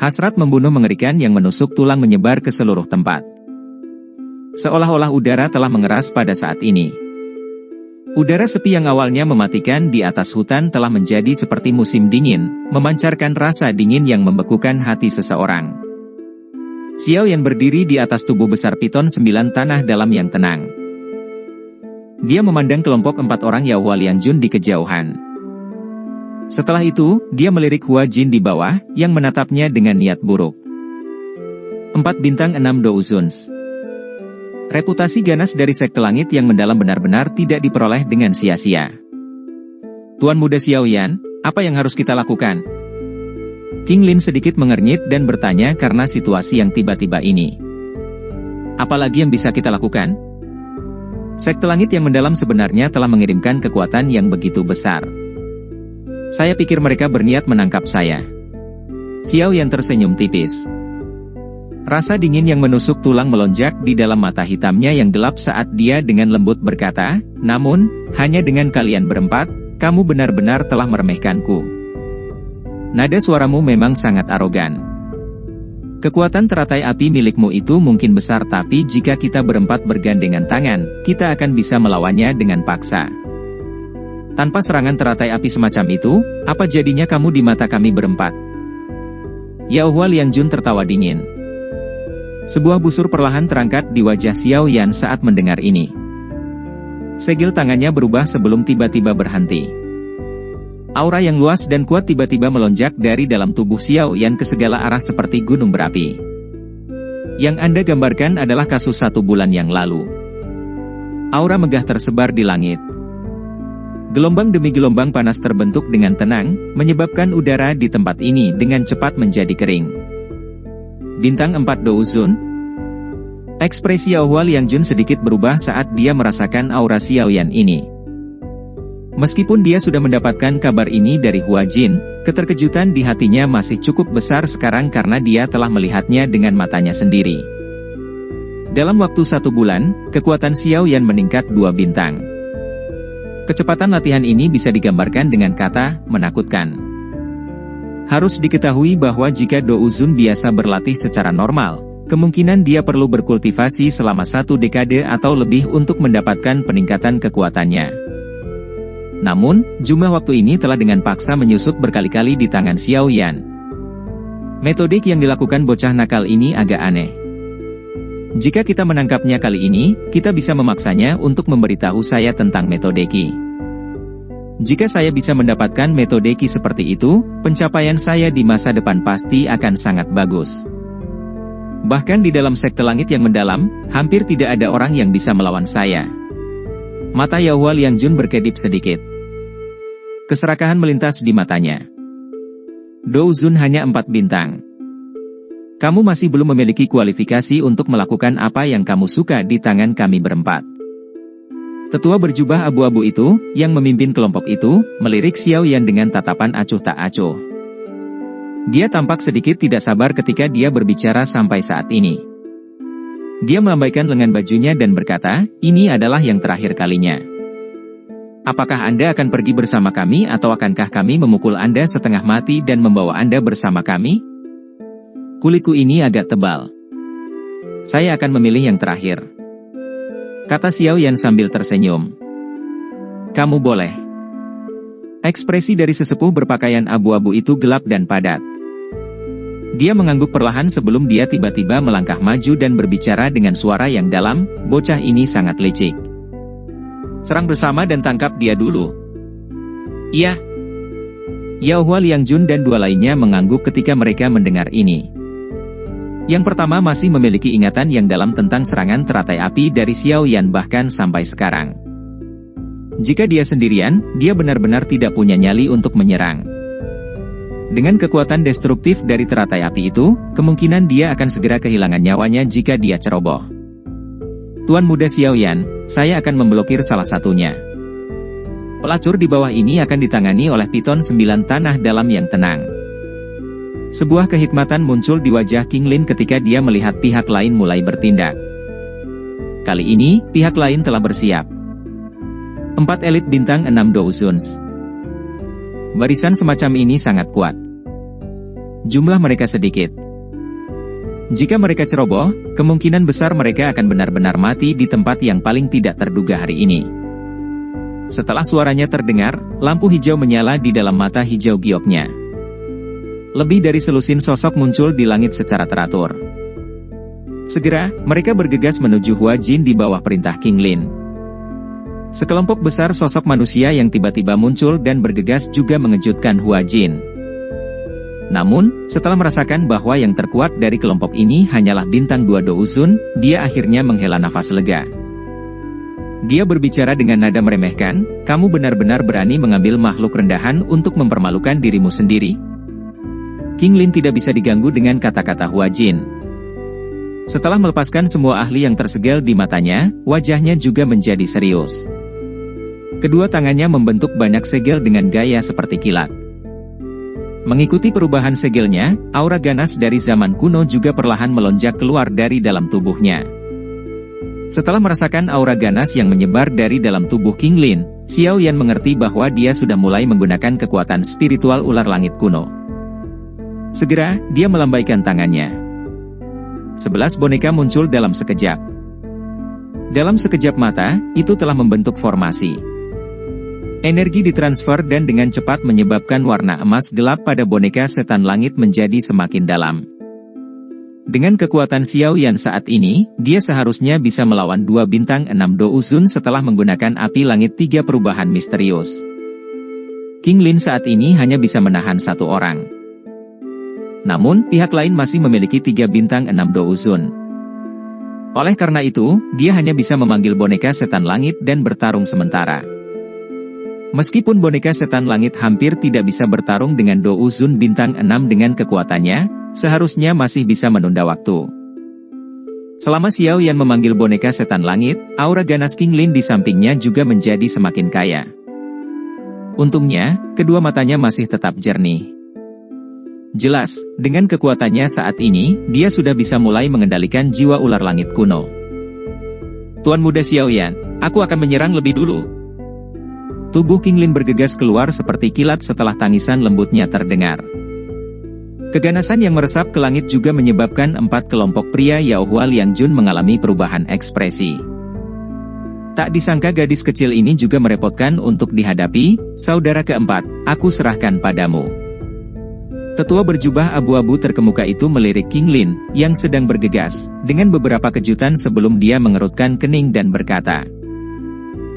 Hasrat membunuh mengerikan yang menusuk tulang menyebar ke seluruh tempat. Seolah-olah udara telah mengeras pada saat ini. Udara sepi yang awalnya mematikan di atas hutan telah menjadi seperti musim dingin, memancarkan rasa dingin yang membekukan hati seseorang. Xiao Yan berdiri di atas tubuh besar piton 9 tanah dalam yang tenang. Dia memandang kelompok 4 orang Yaohua Liangjun di kejauhan. Setelah itu, dia melirik Hua Jin di bawah, yang menatapnya dengan niat buruk. 4 bintang 6 Douzuns. Reputasi ganas dari sekte langit yang mendalam benar-benar tidak diperoleh dengan sia-sia. Tuan Muda Xiao Yan, apa yang harus kita lakukan? King Lin sedikit mengernyit dan bertanya karena situasi yang tiba-tiba ini. Apalagi yang bisa kita lakukan? Sekte langit yang mendalam sebenarnya telah mengirimkan kekuatan yang begitu besar. Saya pikir mereka berniat menangkap saya. Xiao Yan tersenyum tipis. Rasa dingin yang menusuk tulang melonjak di dalam mata hitamnya yang gelap saat dia dengan lembut berkata, namun, hanya dengan kalian berempat, kamu benar-benar telah meremehkanku. Nada suaramu memang sangat arogan. Kekuatan teratai api milikmu itu mungkin besar tapi jika kita berempat bergandengan tangan, kita akan bisa melawannya dengan paksa. Tanpa serangan teratai api semacam itu, apa jadinya kamu di mata kami berempat? Yaohua Liangjun tertawa dingin. Sebuah busur perlahan terangkat di wajah Xiao Yan saat mendengar ini. Segel tangannya berubah sebelum tiba-tiba berhenti. Aura yang luas dan kuat tiba-tiba melonjak dari dalam tubuh Xiao Yan ke segala arah seperti gunung berapi. Yang Anda gambarkan adalah kasus 1 bulan yang lalu. Aura megah tersebar di langit. Gelombang demi gelombang panas terbentuk dengan tenang, menyebabkan udara di tempat ini dengan cepat menjadi kering. Bintang 4 Douzun. Ekspresi Yaohua Liangjun sedikit berubah saat dia merasakan aura Xiao Yan ini. Meskipun dia sudah mendapatkan kabar ini dari Hua Jin, keterkejutan di hatinya masih cukup besar sekarang karena dia telah melihatnya dengan matanya sendiri. Dalam waktu 1 bulan, kekuatan Xiao Yan meningkat 2 bintang. Kecepatan latihan ini bisa digambarkan dengan kata, menakutkan. Harus diketahui bahwa jika Douzun biasa berlatih secara normal, kemungkinan dia perlu berkultivasi selama 1 dekade atau lebih untuk mendapatkan peningkatan kekuatannya. Namun, jumlah waktu ini telah dengan paksa menyusup berkali-kali di tangan Xiao Yan. Metodik yang dilakukan bocah nakal ini agak aneh. Jika kita menangkapnya kali ini, kita bisa memaksanya untuk memberitahu saya tentang metodeki. Jika saya bisa mendapatkan metodeki seperti itu, pencapaian saya di masa depan pasti akan sangat bagus. Bahkan di dalam sekte langit yang mendalam, hampir tidak ada orang yang bisa melawan saya. Mata Yaohua Liangjun berkedip sedikit. Keserakahan melintas di matanya. Douzun hanya 4 bintang. Kamu masih belum memiliki kualifikasi untuk melakukan apa yang kamu suka di tangan kami berempat. Tetua berjubah abu-abu itu, yang memimpin kelompok itu, melirik Xiao Yan dengan tatapan acuh tak acuh. Dia tampak sedikit tidak sabar ketika dia berbicara sampai saat ini. Dia melambaikan lengan bajunya dan berkata, ini adalah yang terakhir kalinya. Apakah Anda akan pergi bersama kami atau akankah kami memukul Anda setengah mati dan membawa Anda bersama kami? Kulitku ini agak tebal. Saya akan memilih yang terakhir. Kata Xiao Yan sambil tersenyum. Kamu boleh. Ekspresi dari sesepuh berpakaian abu-abu itu gelap dan padat. Dia mengangguk perlahan sebelum dia tiba-tiba melangkah maju dan berbicara dengan suara yang dalam, bocah ini sangat licik. Serang bersama dan tangkap dia dulu. Iya. Yaohua Liangjun dan 2 lainnya mengangguk ketika mereka mendengar ini. Yang pertama masih memiliki ingatan yang dalam tentang serangan teratai api dari Xiao Yan bahkan sampai sekarang. Jika dia sendirian, dia benar-benar tidak punya nyali untuk menyerang. Dengan kekuatan destruktif dari teratai api itu, kemungkinan dia akan segera kehilangan nyawanya jika dia ceroboh. Tuan Muda Xiao Yan, saya akan memblokir salah satunya. Pelacur di bawah ini akan ditangani oleh piton 9 tanah dalam yang tenang. Sebuah kehikmatan muncul di wajah King Lin ketika dia melihat pihak lain mulai bertindak. Kali ini, pihak lain telah bersiap. 4 elit bintang 6 Douzuns. Barisan semacam ini sangat kuat. jumlah mereka sedikit. Jika mereka ceroboh, kemungkinan besar mereka akan benar-benar mati di tempat yang paling tidak terduga hari ini. Setelah suaranya terdengar, lampu hijau menyala di dalam mata hijau gioknya. Lebih dari selusin sosok muncul di langit secara teratur. Segera, mereka bergegas menuju Hua Jin di bawah perintah King Lin. Sekelompok besar sosok manusia yang tiba-tiba muncul dan bergegas juga mengejutkan Hua Jin. Namun, setelah merasakan bahwa yang terkuat dari kelompok ini hanyalah bintang 2 Douzun, dia akhirnya menghela nafas lega. Dia berbicara dengan nada meremehkan, "Kamu benar-benar berani mengambil makhluk rendahan untuk mempermalukan dirimu sendiri?" King Lin tidak bisa diganggu dengan kata-kata Hua Jin. Setelah melepaskan semua ahli yang tersegel di matanya, wajahnya juga menjadi serius. Kedua tangannya membentuk banyak segel dengan gaya seperti kilat. Mengikuti perubahan segelnya, aura ganas dari zaman kuno juga perlahan melonjak keluar dari dalam tubuhnya. Setelah merasakan aura ganas yang menyebar dari dalam tubuh King Lin, Xiao Yan mengerti bahwa dia sudah mulai menggunakan kekuatan spiritual ular langit kuno. Segera, dia melambaikan tangannya. 11 boneka muncul dalam sekejap. Dalam sekejap mata, itu telah membentuk formasi. Energi ditransfer dan dengan cepat menyebabkan warna emas gelap pada boneka setan langit menjadi semakin dalam. Dengan kekuatan Xiao Yan saat ini, dia seharusnya bisa melawan 2 bintang 6 Douzun setelah menggunakan api langit 3 perubahan misterius. King Lin saat ini hanya bisa menahan 1 orang. Namun, pihak lain masih memiliki 3 bintang 6 Douzun. Oleh karena itu, dia hanya bisa memanggil boneka setan langit dan bertarung sementara. Meskipun boneka setan langit hampir tidak bisa bertarung dengan Douzun bintang 6 dengan kekuatannya, seharusnya masih bisa menunda waktu. Selama Xiao Yan memanggil boneka setan langit, aura ganas King Lin di sampingnya juga menjadi semakin kaya. Untungnya, kedua matanya masih tetap jernih. Jelas, dengan kekuatannya saat ini, dia sudah bisa mulai mengendalikan jiwa ular langit kuno. Tuan muda Xiao Yan, aku akan menyerang lebih dulu. Tubuh King Lin bergegas keluar seperti kilat setelah tangisan lembutnya terdengar. Keganasan yang meresap ke langit juga menyebabkan 4 kelompok pria Yaohua Liangjun mengalami perubahan ekspresi. Tak disangka gadis kecil ini juga merepotkan untuk dihadapi. Saudara keempat, aku serahkan padamu. Tetua berjubah abu-abu terkemuka itu melirik King Lin, yang sedang bergegas, dengan beberapa kejutan sebelum dia mengerutkan kening dan berkata,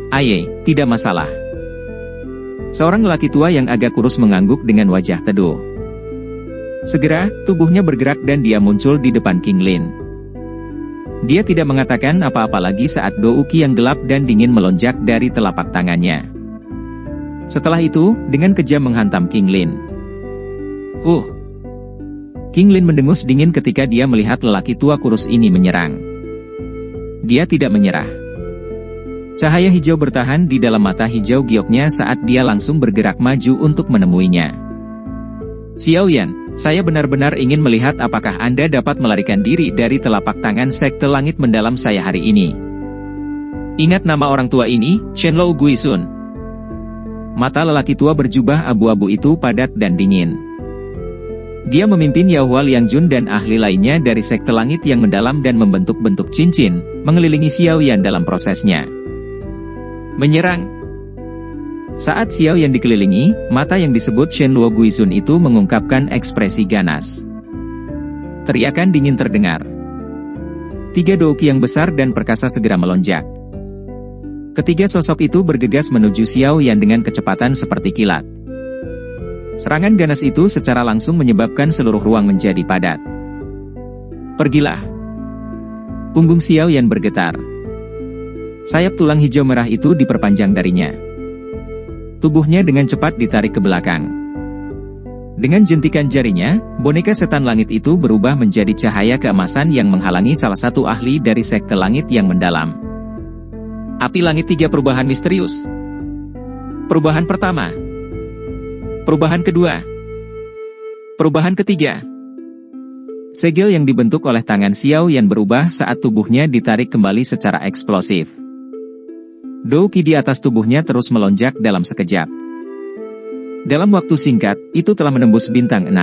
"Aye, tidak masalah." Seorang lelaki tua yang agak kurus mengangguk dengan wajah teduh. Segera, tubuhnya bergerak dan dia muncul di depan King Lin. Dia tidak mengatakan apa-apa lagi saat douki yang gelap dan dingin melonjak dari telapak tangannya. Setelah itu, dengan kejam menghantam King Lin. King Lin mendengus dingin ketika dia melihat lelaki tua kurus ini menyerang. Dia tidak menyerah. Cahaya hijau bertahan di dalam mata hijau gioknya saat dia langsung bergerak maju untuk menemuinya. Xiao Yan, saya benar-benar ingin melihat apakah Anda dapat melarikan diri dari telapak tangan sekte langit mendalam saya hari ini. Ingat nama orang tua ini, Shenlou Guisun. Mata lelaki tua berjubah abu-abu itu padat dan dingin. Dia memimpin Yaohua Liangjun dan ahli lainnya dari sekte langit yang mendalam dan membentuk-bentuk cincin, mengelilingi Xiao Yan dalam prosesnya. Menyerang. Saat Xiao Yan dikelilingi, mata yang disebut Shenlou Guisun itu mengungkapkan ekspresi ganas. Teriakan dingin terdengar. 3 douki yang besar dan perkasa segera melonjak. Ketiga sosok itu bergegas menuju Xiao Yan dengan kecepatan seperti kilat. Serangan ganas itu secara langsung menyebabkan seluruh ruang menjadi padat. Pergilah. Punggung Xiao Yan bergetar. Sayap tulang hijau merah itu diperpanjang darinya. Tubuhnya dengan cepat ditarik ke belakang. Dengan jentikan jarinya, boneka setan langit itu berubah menjadi cahaya keemasan yang menghalangi salah satu ahli dari sekte langit yang mendalam. Api langit 3 perubahan misterius. Perubahan pertama. Perubahan kedua. Perubahan ketiga. Segel yang dibentuk oleh tangan Xiao Yan berubah saat tubuhnya ditarik kembali secara eksplosif. Douki di atas tubuhnya terus melonjak dalam sekejap. Dalam waktu singkat, itu telah menembus bintang 6.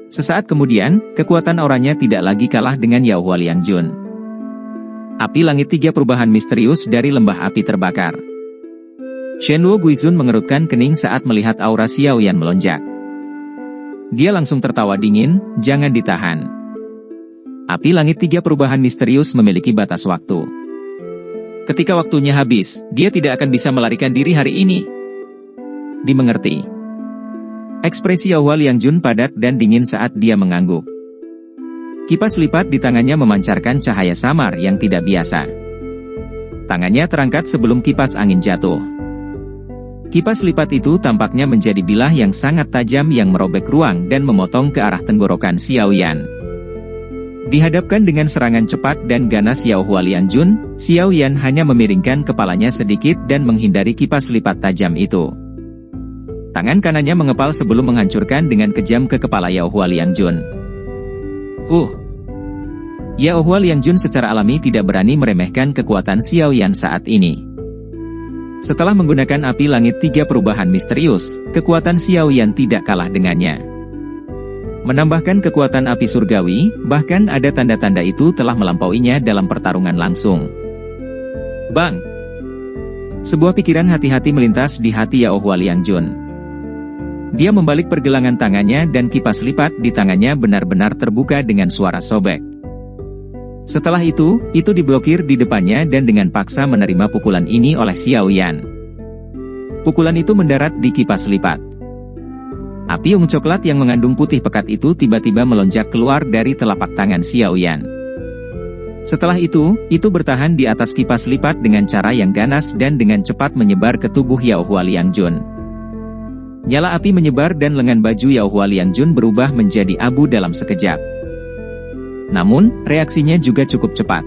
Sesaat kemudian, kekuatan auranya tidak lagi kalah dengan Yao Hua Liangjun. Api langit 3 perubahan misterius dari lembah api terbakar. Shenluo Guizun mengerutkan kening saat melihat aura Xiao Yan melonjak. Dia langsung tertawa dingin, jangan ditahan. Api langit 3 perubahan misterius memiliki batas waktu. Ketika waktunya habis, dia tidak akan bisa melarikan diri hari ini. Dimengerti. Ekspresi Yao Hua Liangjun padat dan dingin saat dia mengangguk. Kipas lipat di tangannya memancarkan cahaya samar yang tidak biasa. Tangannya terangkat sebelum kipas angin jatuh. Kipas lipat itu tampaknya menjadi bilah yang sangat tajam yang merobek ruang dan memotong ke arah tenggorokan Xiao Yan. Dihadapkan dengan serangan cepat dan ganas Yao Hua Liangjun, Xiao Yan hanya memiringkan kepalanya sedikit dan menghindari kipas lipat tajam itu. Tangan kanannya mengepal sebelum menghancurkan dengan kejam ke kepala Yao Hua Liangjun. Yao Hua Liangjun secara alami tidak berani meremehkan kekuatan Xiao Yan saat ini. Setelah menggunakan api langit 3 perubahan misterius, kekuatan Xiao Yan tidak kalah dengannya. Menambahkan kekuatan api surgawi, bahkan ada tanda-tanda itu telah melampauinya dalam pertarungan langsung. Bang! Sebuah pikiran hati-hati melintas di hati Yao Hua Liangjun. Dia membalik pergelangan tangannya dan kipas lipat di tangannya benar-benar terbuka dengan suara sobek. Setelah itu diblokir di depannya dan dengan paksa menerima pukulan ini oleh Xiao Yan. Pukulan itu mendarat di kipas lipat. Api ungu coklat yang mengandung putih pekat itu tiba-tiba melonjak keluar dari telapak tangan Xiao Yan. Setelah itu bertahan di atas kipas lipat dengan cara yang ganas dan dengan cepat menyebar ke tubuh Yao Hua Liangjun. Nyala api menyebar dan lengan baju Yao Hua Liangjun berubah menjadi abu dalam sekejap. Namun, reaksinya juga cukup cepat.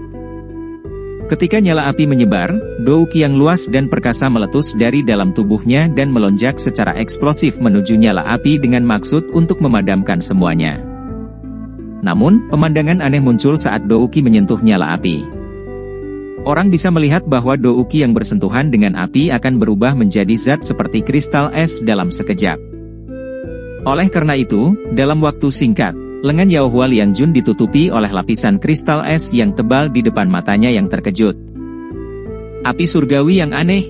Ketika nyala api menyebar, douki yang luas dan perkasa meletus dari dalam tubuhnya dan melonjak secara eksplosif menuju nyala api dengan maksud untuk memadamkan semuanya. Namun, pemandangan aneh muncul saat douki menyentuh nyala api. Orang bisa melihat bahwa douki yang bersentuhan dengan api akan berubah menjadi zat seperti kristal es dalam sekejap. Oleh karena itu, dalam waktu singkat, lengan Yao Hua Liangjun ditutupi oleh lapisan kristal es yang tebal di depan matanya yang terkejut. Api surgawi yang aneh.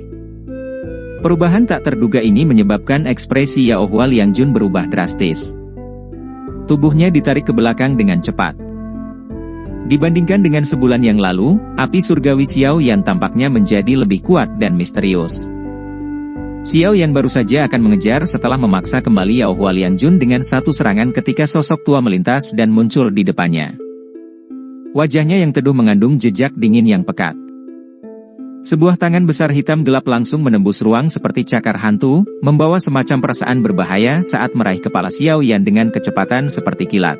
Perubahan tak terduga ini menyebabkan ekspresi Yao Hua Liangjun berubah drastis. Tubuhnya ditarik ke belakang dengan cepat. Dibandingkan dengan sebulan yang lalu, api surgawi Xiao Yan tampaknya menjadi lebih kuat dan misterius. Xiao Yan baru saja akan mengejar setelah memaksa kembali Yao Hua Liangjun dengan satu serangan ketika sosok tua melintas dan muncul di depannya. Wajahnya yang teduh mengandung jejak dingin yang pekat. Sebuah tangan besar hitam gelap langsung menembus ruang seperti cakar hantu, membawa semacam perasaan berbahaya saat meraih kepala Xiao Yan dengan kecepatan seperti kilat.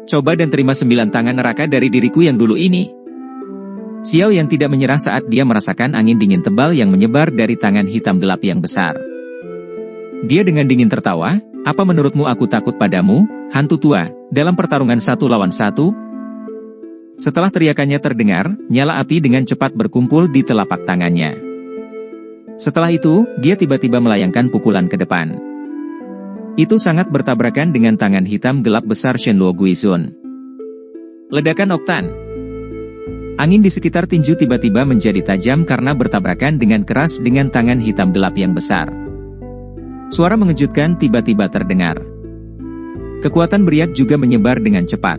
Coba dan terima 9 tangan neraka dari diriku yang dulu ini. Xiao Yan tidak menyerah saat dia merasakan angin dingin tebal yang menyebar dari tangan hitam gelap yang besar. Dia dengan dingin tertawa, apa menurutmu aku takut padamu, hantu tua, dalam pertarungan 1 lawan 1? Setelah teriakannya terdengar, nyala api dengan cepat berkumpul di telapak tangannya. Setelah itu, dia tiba-tiba melayangkan pukulan ke depan. Itu sangat bertabrakan dengan tangan hitam gelap besar Shenluo Guizun. Ledakan oktan. Angin di sekitar tinju tiba-tiba menjadi tajam karena bertabrakan dengan keras dengan tangan hitam gelap yang besar. Suara mengejutkan tiba-tiba terdengar. Kekuatan beriak juga menyebar dengan cepat.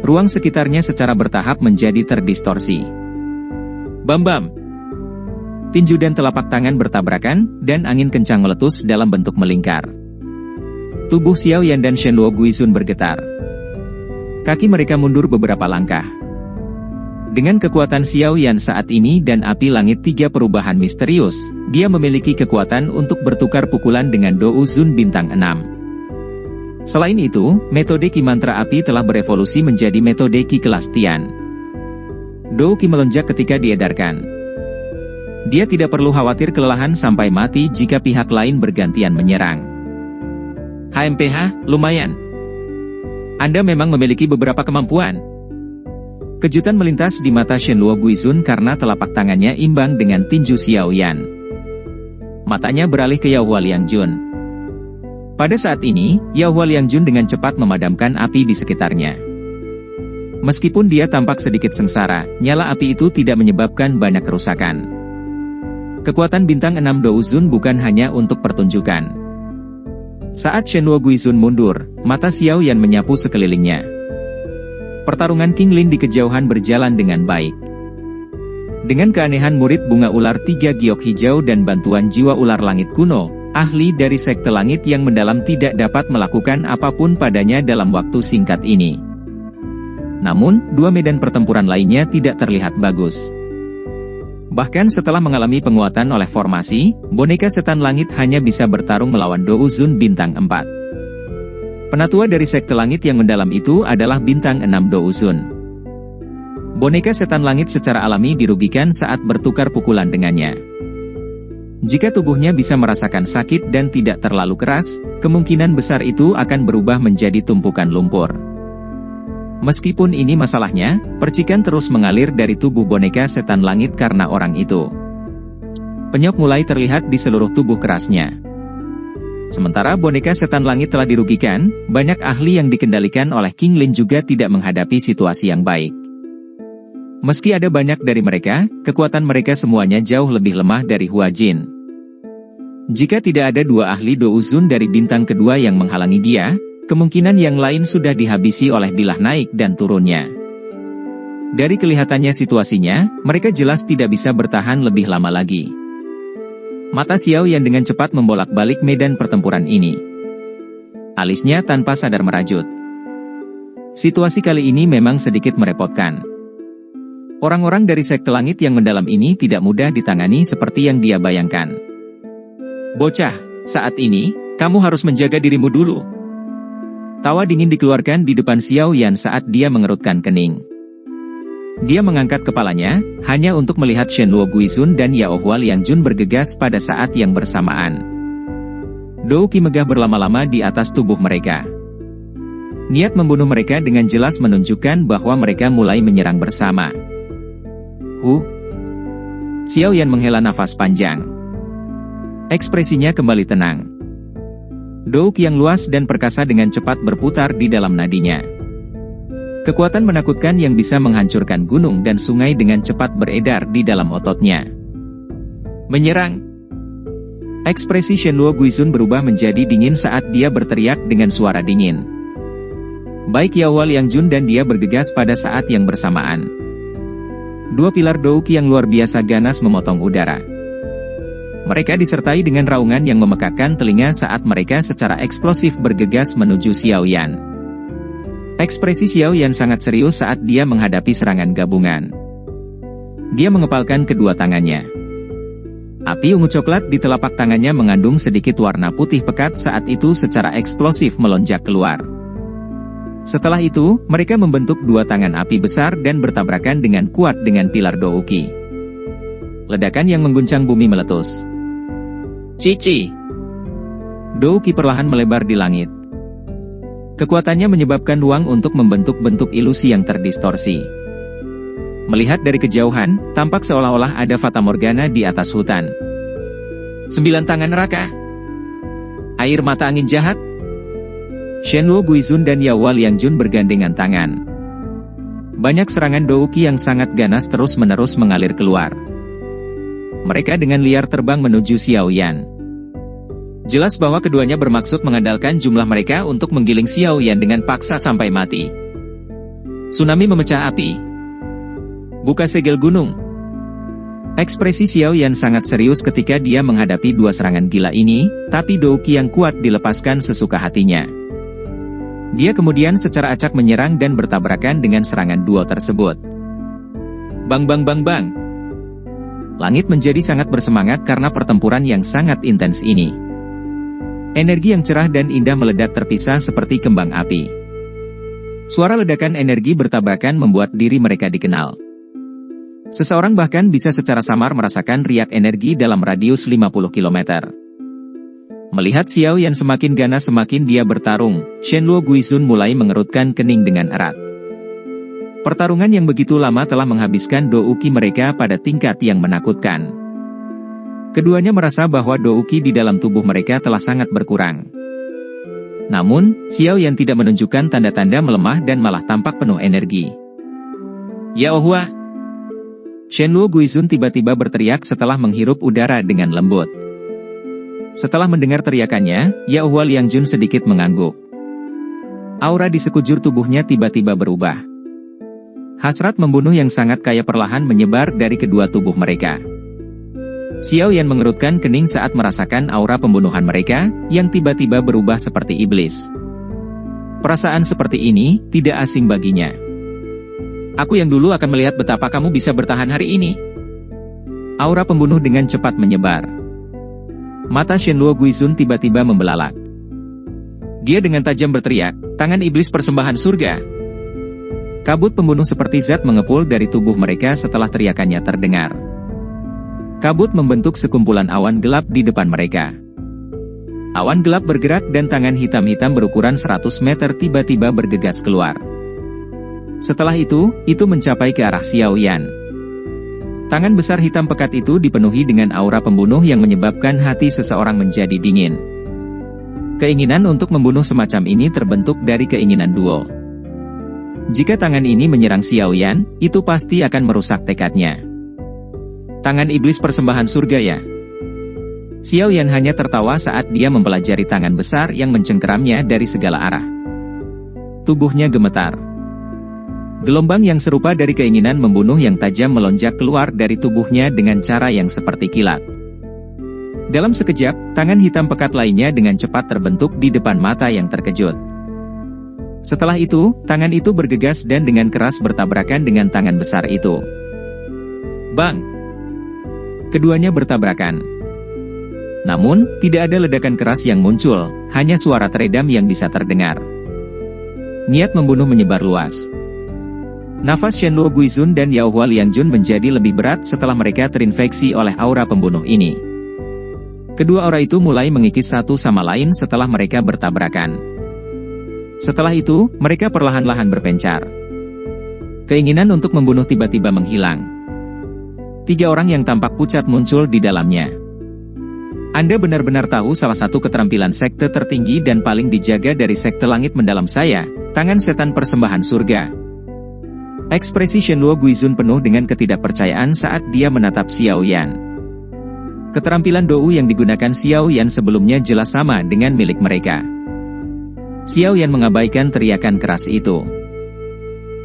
Ruang sekitarnya secara bertahap menjadi terdistorsi. Bam-bam! Tinju dan telapak tangan bertabrakan, dan angin kencang meletus dalam bentuk melingkar. Tubuh Xiao Yan dan Shenluo Guizun bergetar. Kaki mereka mundur beberapa langkah. Dengan kekuatan Xiao Yan saat ini dan api langit 3 perubahan misterius, dia memiliki kekuatan untuk bertukar pukulan dengan Dou Zun bintang 6. Selain itu, metode Ki mantra api telah berevolusi menjadi metode Ki kelas Tian. Dou Ki melonjak ketika diedarkan. Dia tidak perlu khawatir kelelahan sampai mati jika pihak lain bergantian menyerang. HMPH, lumayan. Anda memang memiliki beberapa kemampuan. Kejutan melintas di mata Shenluo Guizun karena telapak tangannya imbang dengan tinju Xiao Yan. Matanya beralih ke Yao Hua Liangjun. Pada saat ini, Yao Liangjun dengan cepat memadamkan api di sekitarnya. Meskipun dia tampak sedikit sengsara, nyala api itu tidak menyebabkan banyak kerusakan. Kekuatan bintang 6 Douzun bukan hanya untuk pertunjukan. Saat Shenluo Guizun mundur, mata Xiao Yan menyapu sekelilingnya. Pertarungan King Lin di kejauhan berjalan dengan baik. Dengan keanehan murid bunga ular 3 giok hijau dan bantuan jiwa ular langit kuno, ahli dari sekte langit yang mendalam tidak dapat melakukan apapun padanya dalam waktu singkat ini. Namun, 2 medan pertempuran lainnya tidak terlihat bagus. Bahkan setelah mengalami penguatan oleh formasi, boneka setan langit hanya bisa bertarung melawan Douzun bintang 4. Penatua dari sekte langit yang mendalam itu adalah bintang 6 Douzun. Boneka setan langit secara alami dirugikan saat bertukar pukulan dengannya. Jika tubuhnya bisa merasakan sakit dan tidak terlalu keras, kemungkinan besar itu akan berubah menjadi tumpukan lumpur. Meskipun ini masalahnya, percikan terus mengalir dari tubuh boneka setan langit karena orang itu. Penyok mulai terlihat di seluruh tubuh kerasnya. Sementara boneka setan langit telah dirugikan, banyak ahli yang dikendalikan oleh King Lin juga tidak menghadapi situasi yang baik. Meski ada banyak dari mereka, kekuatan mereka semuanya jauh lebih lemah dari Hua Jin. Jika tidak ada 2 ahli Douzun dari bintang kedua yang menghalangi dia, kemungkinan yang lain sudah dihabisi oleh bilah naik dan turunnya. Dari kelihatannya situasinya, mereka jelas tidak bisa bertahan lebih lama lagi. Mata Xiao Yan dengan cepat membolak-balik medan pertempuran ini. Alisnya tanpa sadar merajut. Situasi kali ini memang sedikit merepotkan. Orang-orang dari sekte langit yang mendalam ini tidak mudah ditangani seperti yang dia bayangkan. Bocah, saat ini, kamu harus menjaga dirimu dulu. Tawa dingin dikeluarkan di depan Xiao Yan saat dia mengerutkan kening. Dia mengangkat kepalanya, hanya untuk melihat Shenluo Guizun dan Yao Liangjun bergegas pada saat yang bersamaan. Dou Qi megah berlama-lama di atas tubuh mereka. Niat membunuh mereka dengan jelas menunjukkan bahwa mereka mulai menyerang bersama. Xiao Yan menghela nafas panjang. Ekspresinya kembali tenang. Dou Qi yang luas dan perkasa dengan cepat berputar di dalam nadinya. Kekuatan menakutkan yang bisa menghancurkan gunung dan sungai dengan cepat beredar di dalam ototnya. Menyerang! Ekspresi Shenluo Guizun berubah menjadi dingin saat dia berteriak dengan suara dingin. Baik Yao Liangjun dan dia bergegas pada saat yang bersamaan. 2 pilar Dou Qi yang luar biasa ganas memotong udara. Mereka disertai dengan raungan yang memekakkan telinga saat mereka secara eksplosif bergegas menuju Xiao Yan. Ekspresi Xiao Yan sangat serius saat dia menghadapi serangan gabungan. Dia mengepalkan kedua tangannya. Api ungu coklat di telapak tangannya mengandung sedikit warna putih pekat saat itu secara eksplosif melonjak keluar. Setelah itu, mereka membentuk 2 tangan api besar dan bertabrakan dengan kuat dengan pilar Dou Qi. Ledakan yang mengguncang bumi meletus. Cici! Dou Qi perlahan melebar di langit. Kekuatannya menyebabkan ruang untuk membentuk bentuk ilusi yang terdistorsi. Melihat dari kejauhan, tampak seolah-olah ada fatamorgana di atas hutan. 9 tangan neraka. Air mata angin jahat. Shenluo Guizun dan Yao Liangjun bergandengan tangan. Banyak serangan Dou Qi yang sangat ganas terus-menerus mengalir keluar. Mereka dengan liar terbang menuju Xiao Yan. Jelas bahwa keduanya bermaksud mengandalkan jumlah mereka untuk menggiling Xiao Yan dengan paksa sampai mati. Tsunami memecah api. Buka segel gunung. Ekspresi Xiao Yan sangat serius ketika dia menghadapi 2 serangan gila ini, tapi Dou Qi yang kuat dilepaskan sesuka hatinya. Dia kemudian secara acak menyerang dan bertabrakan dengan serangan duo tersebut. Bang bang bang bang. Langit menjadi sangat bersemangat karena pertempuran yang sangat intens ini. Energi yang cerah dan indah meledak terpisah seperti kembang api. Suara ledakan energi bertabrakan membuat diri mereka dikenal. Seseorang bahkan bisa secara samar merasakan riak energi dalam radius 50 km. Melihat Xiao Yan semakin ganas semakin dia bertarung, Shenluo Guizun mulai mengerutkan kening dengan erat. Pertarungan yang begitu lama telah menghabiskan Dou Qi mereka pada tingkat yang menakutkan. Keduanya merasa bahwa Dou Qi di dalam tubuh mereka telah sangat berkurang. Namun, Xiao Yan tidak menunjukkan tanda-tanda melemah dan malah tampak penuh energi. "Ya Ohua!" Shenluo Guizun tiba-tiba berteriak setelah menghirup udara dengan lembut. Setelah mendengar teriakannya, Ya Ohua Liangjun sedikit mengangguk. Aura di sekujur tubuhnya tiba-tiba berubah. Hasrat membunuh yang sangat kaya perlahan menyebar dari kedua tubuh mereka. Xiao Yan mengerutkan kening saat merasakan aura pembunuhan mereka, yang tiba-tiba berubah seperti iblis. Perasaan seperti ini tidak asing baginya. "Aku yang dulu akan melihat betapa kamu bisa bertahan hari ini." Aura pembunuh dengan cepat menyebar. Mata Shenluo Guizun tiba-tiba membelalak. Dia dengan tajam berteriak, "Tangan iblis persembahan surga!" Kabut pembunuh seperti zat mengepul dari tubuh mereka setelah teriakannya terdengar. Kabut membentuk sekumpulan awan gelap di depan mereka. Awan gelap bergerak dan tangan hitam-hitam berukuran 100 meter tiba-tiba bergegas keluar. Setelah itu mencapai ke arah Xiao Yan. Tangan besar hitam pekat itu dipenuhi dengan aura pembunuh yang menyebabkan hati seseorang menjadi dingin. Keinginan untuk membunuh semacam ini terbentuk dari keinginan duo. Jika tangan ini menyerang Xiao Yan, itu pasti akan merusak tekadnya. Tangan iblis persembahan surga ya? Xiao Yan hanya tertawa saat dia mempelajari tangan besar yang mencengkeramnya dari segala arah. Tubuhnya gemetar. Gelombang yang serupa dari keinginan membunuh yang tajam melonjak keluar dari tubuhnya dengan cara yang seperti kilat. Dalam sekejap, tangan hitam pekat lainnya dengan cepat terbentuk di depan mata yang terkejut. Setelah itu, tangan itu bergegas dan dengan keras bertabrakan dengan tangan besar itu. Bang! Keduanya bertabrakan. Namun, tidak ada ledakan keras yang muncul, hanya suara teredam yang bisa terdengar. Niat membunuh menyebar luas. Nafas Shenluo Guizun dan Ya Ohua Liangjun menjadi lebih berat setelah mereka terinfeksi oleh aura pembunuh ini. Kedua aura itu mulai mengikis satu sama lain setelah mereka bertabrakan. Setelah itu, mereka perlahan-lahan berpencar. Keinginan untuk membunuh tiba-tiba menghilang. 3 orang yang tampak pucat muncul di dalamnya. Anda benar-benar tahu salah satu keterampilan sekte tertinggi dan paling dijaga dari sekte langit mendalam saya, tangan setan persembahan surga. Ekspresi Shenluo Guizun penuh dengan ketidakpercayaan saat dia menatap Xiao Yan. Keterampilan Dou yang digunakan Xiao Yan sebelumnya jelas sama dengan milik mereka. Xiao Yan mengabaikan teriakan keras itu.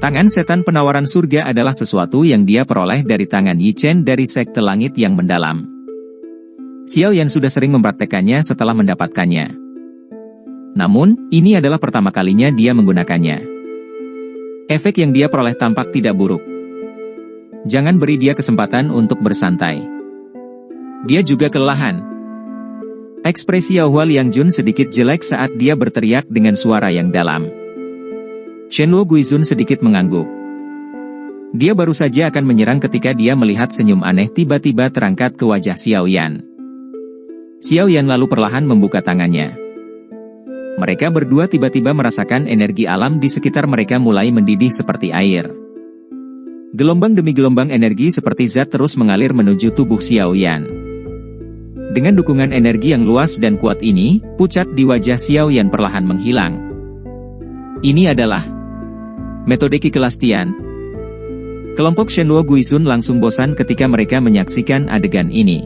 Tangan setan penawaran surga adalah sesuatu yang dia peroleh dari tangan Yi Chen dari sekte langit yang mendalam. Xiao Yan sudah sering mempraktekannya setelah mendapatkannya. Namun, ini adalah pertama kalinya dia menggunakannya. Efek yang dia peroleh tampak tidak buruk. Jangan beri dia kesempatan untuk bersantai. Dia juga kelelahan. Ekspresi Ya Ohua Liangjun sedikit jelek saat dia berteriak dengan suara yang dalam. Shenluo Guizun sedikit mengangguk. Dia baru saja akan menyerang ketika dia melihat senyum aneh tiba-tiba terangkat ke wajah Xiao Yan. Xiao Yan lalu perlahan membuka tangannya. Mereka berdua tiba-tiba merasakan energi alam di sekitar mereka mulai mendidih seperti air. Gelombang demi gelombang energi seperti zat terus mengalir menuju tubuh Xiao Yan. Dengan dukungan energi yang luas dan kuat ini, pucat di wajah Xiao Yan perlahan menghilang. Ini adalah metode Qi Kelastian. Kelompok Shenluo Guizun langsung bosan ketika mereka menyaksikan adegan ini.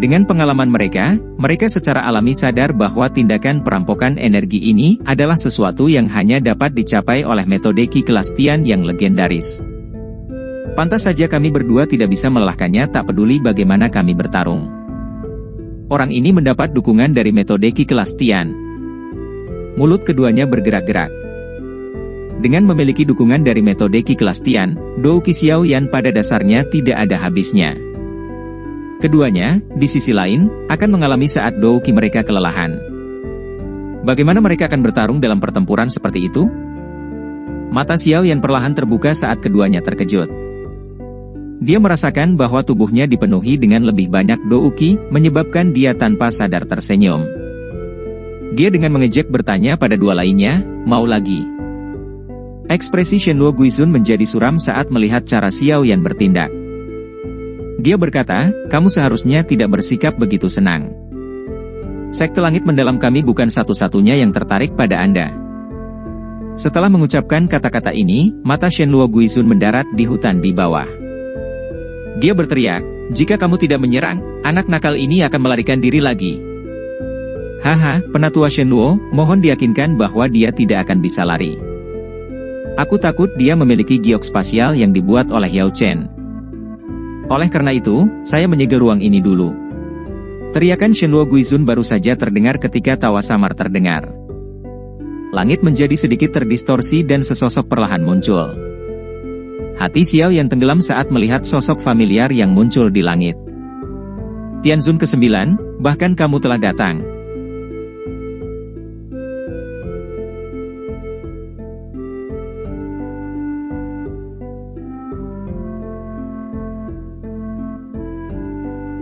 Dengan pengalaman mereka secara alami sadar bahwa tindakan perampokan energi ini adalah sesuatu yang hanya dapat dicapai oleh metode Qi Kelastian yang legendaris. Pantas saja kami berdua tidak bisa melelahkannya tak peduli bagaimana kami bertarung. Orang ini mendapat dukungan dari metode Qi Kelastian. Mulut keduanya bergerak-gerak. Dengan memiliki dukungan dari metode Qi Kelastian, Dou Qi Xiao Yan pada dasarnya tidak ada habisnya. Keduanya, di sisi lain, akan mengalami saat Dou Qi mereka kelelahan. Bagaimana mereka akan bertarung dalam pertempuran seperti itu? Mata Xiao Yan perlahan terbuka saat keduanya terkejut. Dia merasakan bahwa tubuhnya dipenuhi dengan lebih banyak Dou Qi, menyebabkan dia tanpa sadar tersenyum. Dia dengan mengejek bertanya pada dua lainnya, mau lagi? Ekspresi Shenluo Guizun menjadi suram saat melihat cara Xiao Yan bertindak. Dia berkata, kamu seharusnya tidak bersikap begitu senang. Sekte langit mendalam kami bukan satu-satunya yang tertarik pada Anda. Setelah mengucapkan kata-kata ini, mata Shenluo Guizun mendarat di hutan di bawah. Dia berteriak, "Jika kamu tidak menyerang, anak nakal ini akan melarikan diri lagi." Haha, penatua Shenluo, mohon diyakinkan bahwa dia tidak akan bisa lari. Aku takut dia memiliki giok spasial yang dibuat oleh Yao Chen. Oleh karena itu, saya menyegel ruang ini dulu. Teriakan Shenluo Guizun baru saja terdengar ketika tawa samar terdengar. Langit menjadi sedikit terdistorsi dan sesosok perlahan muncul. Hati Xiao yang tenggelam saat melihat sosok familiar yang muncul di langit. Tianzun ke-9, bahkan kamu telah datang.